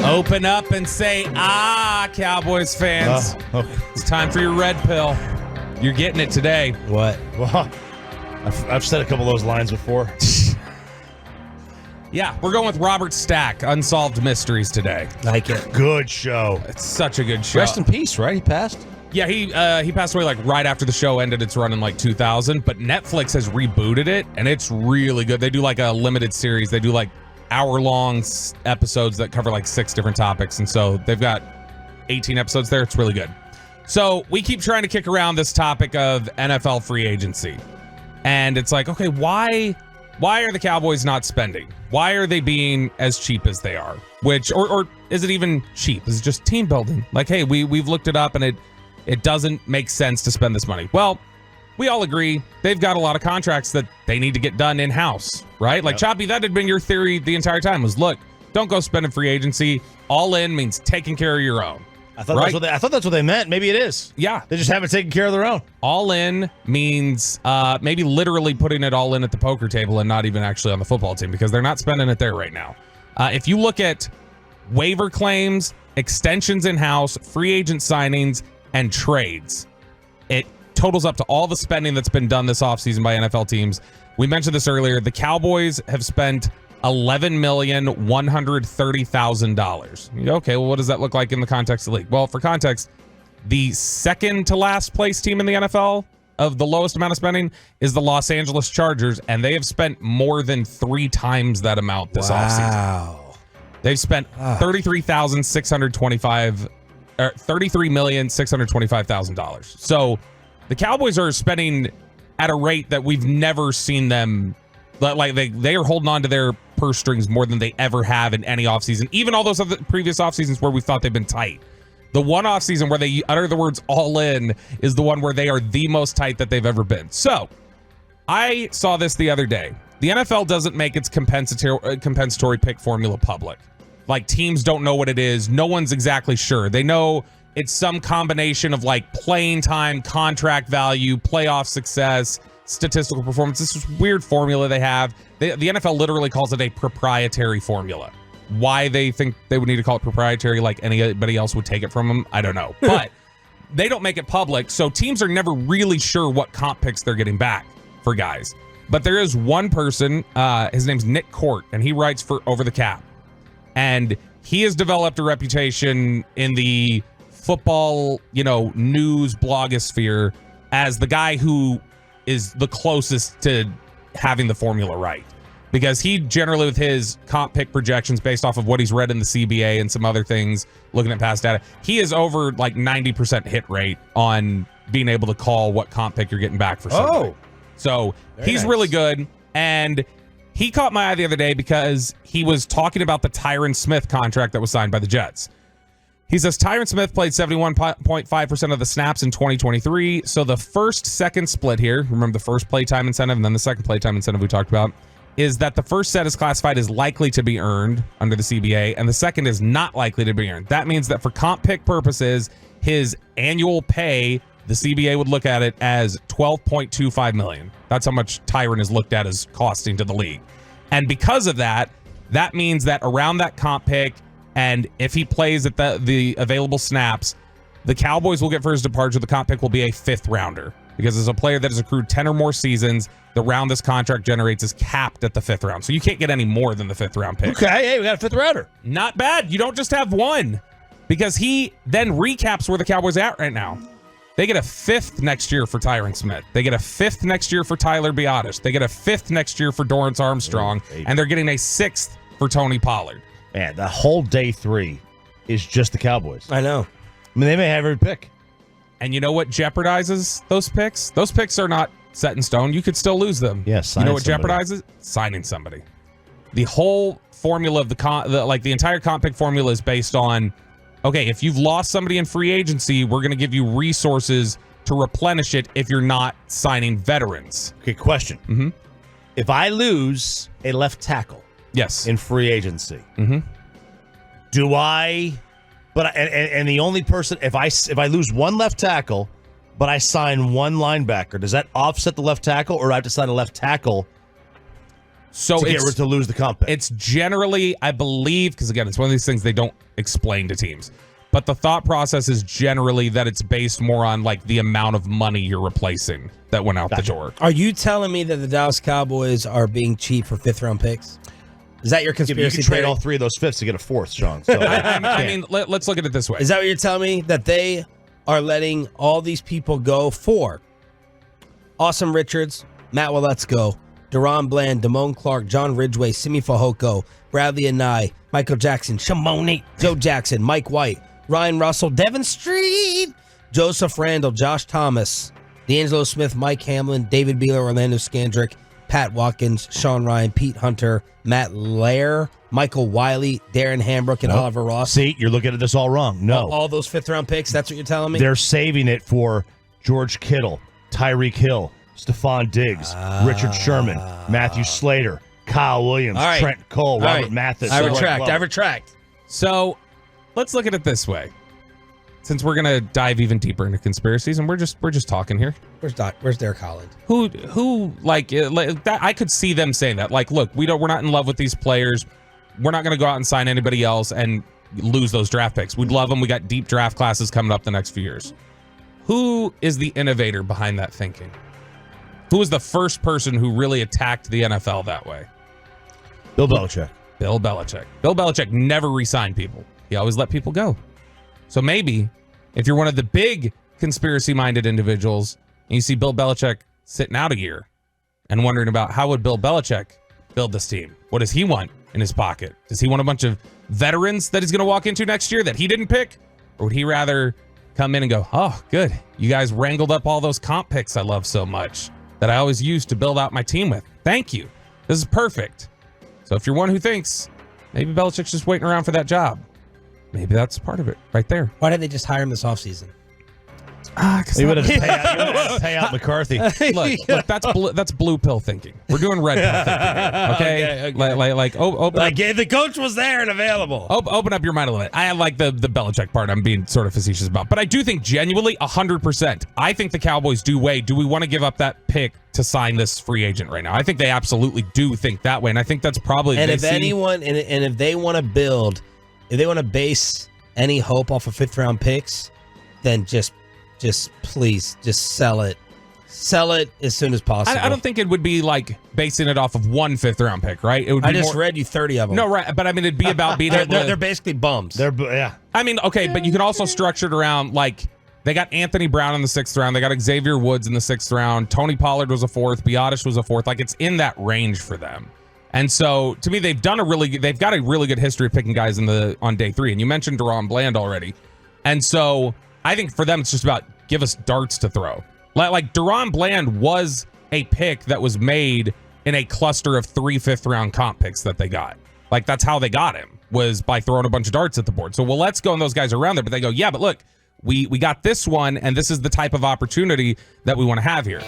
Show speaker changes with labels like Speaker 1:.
Speaker 1: Open up and say, Cowboys fans.
Speaker 2: Okay.
Speaker 1: It's time for your red pill. You're getting it today.
Speaker 2: What? Well, I've said a couple of those lines before.
Speaker 1: Yeah, we're going with Robert Stack, Unsolved Mysteries today.
Speaker 3: Like it.
Speaker 2: Good show.
Speaker 1: It's such a good show.
Speaker 3: Rest in peace, right? He passed?
Speaker 1: Yeah, he passed away like right after the show ended its run in like 2000, but Netflix has rebooted it, and it's really good. They do like a limited series. They do like hour-long episodes that cover like 6 different topics, and so they've got 18 episodes there. It's really good. So we keep trying to kick around this topic of NFL free agency, and it's like, okay, why are the Cowboys not spending? Why are they being as cheap as they are? Which, or is it even cheap? Is it just team building? Like, hey, we've looked it up, and it doesn't make sense to spend this money. Well, we all agree they've got a lot of contracts that they need to get done in-house, right? Like, Choppy, that had been your theory the entire time was, look, don't go spending free agency. All in means taking care of your own.
Speaker 2: I thought that's what they meant. Maybe it is.
Speaker 1: Yeah.
Speaker 2: They just haven't taken care of their own.
Speaker 1: All in means maybe literally putting it all in at the poker table and not even actually on the football team because they're not spending it there right now. If you look at waiver claims, extensions in-house, free agent signings, and trades, it totals up to all the spending that's been done this offseason by NFL teams. We mentioned this earlier. The Cowboys have spent $11,130,000. Okay, well, what does that look like in the context of the league? Well, for context, the second to last place team in the NFL of the lowest amount of spending is the Los Angeles Chargers, and they have spent more than 3 times that amount this offseason. They've spent $33,625,000. So the Cowboys are spending at a rate that we've never seen them. Like they are holding on to their purse strings more than they ever have in any offseason. Even all those other previous offseasons where we thought they've been tight. The one offseason where they utter the words all in is the one where they are the most tight that they've ever been. So I saw this the other day. The NFL doesn't make its compensatory pick formula public. Like, teams don't know what it is. No one's exactly sure. They know it's some combination of like playing time, contract value, playoff success, statistical performance. This is weird formula they have. The NFL literally calls it a proprietary formula. Why they think they would need to call it proprietary like anybody else would take it from them, I don't know. But they don't make it public, so teams are never really sure what comp picks they're getting back for guys. But there is one person, his name's Nick Court, and he writes for Over the Cap. And he has developed a reputation in the football, news blogosphere as the guy who is the closest to having the formula right. Because he generally, with his comp pick projections based off of what he's read in the CBA and some other things, looking at past data, he is over like 90% hit rate on being able to call what comp pick you're getting back for somebody. Oh, so he's nice. Really good. And he caught my eye the other day because he was talking about the Tyron Smith contract that was signed by the Jets. He says Tyron Smith played 71.5% of the snaps in 2023. So the second split here, remember the first playtime incentive and then the second playtime incentive we talked about, is that the first set is classified as likely to be earned under the CBA, and the second is not likely to be earned. That means that for comp pick purposes, his annual pay, the CBA would look at it as $12.25 million. That's how much Tyron is looked at as costing to the league. And because of that, that means that around that comp pick, and if he plays at the available snaps, the Cowboys will get for his departure, the comp pick will be a 5th rounder. Because as a player that has accrued 10 or more seasons, the round this contract generates is capped at the 5th round. So you can't get any more than the 5th round pick.
Speaker 2: Okay, hey, we got a 5th rounder.
Speaker 1: Not bad. You don't just have one. Because he then recaps where the Cowboys are at right now. They get a 5th next year for Tyron Smith. They get a 5th next year for Tyler Biotis. They get a 5th next year for Dorrance Armstrong. And they're getting a 6th for Tony Pollard.
Speaker 2: Man, the whole day 3 is just the Cowboys.
Speaker 3: I know.
Speaker 2: I mean, they may have every pick.
Speaker 1: And you know what jeopardizes those picks? Those picks are not set in stone. You could still lose them.
Speaker 2: Yes.
Speaker 1: You know what jeopardizes? Signing somebody. The whole formula of the entire comp pick formula is based on, okay, if you've lost somebody in free agency, we're going to give you resources to replenish it if you're not signing veterans.
Speaker 2: Okay, question.
Speaker 1: Mm-hmm.
Speaker 2: If I lose a left tackle,
Speaker 1: yes,
Speaker 2: in free agency,
Speaker 1: mm-hmm.
Speaker 2: do I? But and the only person, if I lose one left tackle, but I sign one linebacker, does that offset the left tackle, or do I have to sign a left tackle
Speaker 1: So
Speaker 2: to lose the comp pick.
Speaker 1: It's generally, I believe, because again, it's one of these things they don't explain to teams. But the thought process is generally that it's based more on like the amount of money you're replacing that went out the door.
Speaker 3: Are you telling me that the Dallas Cowboys are being cheap for 5th-round picks? Is that your conspiracy
Speaker 2: you can trade
Speaker 3: theory?
Speaker 2: all 3 of those 5ths to get a 4th, Sean. So
Speaker 1: I mean, let's look at it this way.
Speaker 3: Is that what you're telling me? That they are letting all these people go for Awesome Richards, Matt Waletzko, Deron Bland, Damone Clark, John Ridgway, Simi Fehoko, Bradley Anai, Michael Jackson, Shimoni, Joe Jackson, Mike White, Ryan Russell, Devin Street, Joseph Randall, Josh Thomas, D'Angelo Smith, Mike Hamlin, David Beeler, Orlando Scandrick, Pat Watkins, Sean Ryan, Pete Hunter, Matt Lair, Michael Wiley, Darren Hambrook, and Oliver Ross.
Speaker 2: See, you're looking at this all wrong. No.
Speaker 3: All those 5th-round picks, that's what you're telling me?
Speaker 2: They're saving it for George Kittle, Tyreek Hill, Stephon Diggs, Richard Sherman, Matthew Slater, Kyle Williams,
Speaker 3: All right.
Speaker 2: Trent Cole,
Speaker 3: All
Speaker 2: Robert
Speaker 3: right.
Speaker 2: Mathis.
Speaker 3: I retract.
Speaker 1: So let's look at it this way. Since we're gonna dive even deeper into conspiracies, and we're just talking here.
Speaker 3: Where's Derek Holland?
Speaker 1: Who like that? I could see them saying that. Like, look, we're not in love with these players. We're not gonna go out and sign anybody else and lose those draft picks. We'd love them. We got deep draft classes coming up the next few years. Who is the innovator behind that thinking? Who was the first person who really attacked the NFL that way?
Speaker 2: Bill Belichick.
Speaker 1: Bill Belichick. Bill Belichick never re-signed people. He always let people go. So maybe if you're one of the big conspiracy-minded individuals and you see Bill Belichick sitting out a year and wondering about how would Bill Belichick build this team? What does he want in his pocket? Does he want a bunch of veterans that he's going to walk into next year that he didn't pick? Or would he rather come in and go, oh, good. You guys wrangled up all those comp picks I love so much that I always used to build out my team with. Thank you. This is perfect. So if you're one who thinks maybe Belichick's just waiting around for that job, maybe that's part of it right there.
Speaker 3: Why didn't they just hire him this offseason?
Speaker 2: You would have pay out McCarthy.
Speaker 1: Look, that's blue pill thinking. We're doing red pill thinking. Okay,
Speaker 3: Okay.
Speaker 1: open up,
Speaker 3: If the coach was there and available.
Speaker 1: open up your mind a little bit. I like the Belichick part. I'm being sort of facetious about, but I do think genuinely 100%. I think the Cowboys do we want to give up that pick to sign this free agent right now? I think they absolutely do think that way, and I think that's probably.
Speaker 3: And if they want to build, if they want to base any hope off of 5th-round picks, then just please, just sell it. Sell it as soon as possible.
Speaker 1: I don't think it would be like basing it off of one 5th-round pick, right? It would. Be
Speaker 3: I just read you 30 of them.
Speaker 1: No, right, but I mean, it'd be about being able to.
Speaker 3: They're basically bums.
Speaker 1: I mean, okay, but you can also structure it around like they got Anthony Brown in the 6th round, they got Xavier Woods in the 6th round, Tony Pollard was a 4th, Biotish was a 4th. Like it's in that range for them. And so to me, they've got a really good history of picking guys on day 3. And you mentioned Deron Bland already, and so I think for them it's just about give us darts to throw. Like Deron Bland was a pick that was made in a cluster of 3 5th-round comp picks that they got. Like that's how they got him, was by throwing a bunch of darts at the board. So let's go, and those guys are around there, but they go, yeah, but look, we got this one, and this is the type of opportunity that we want to have here.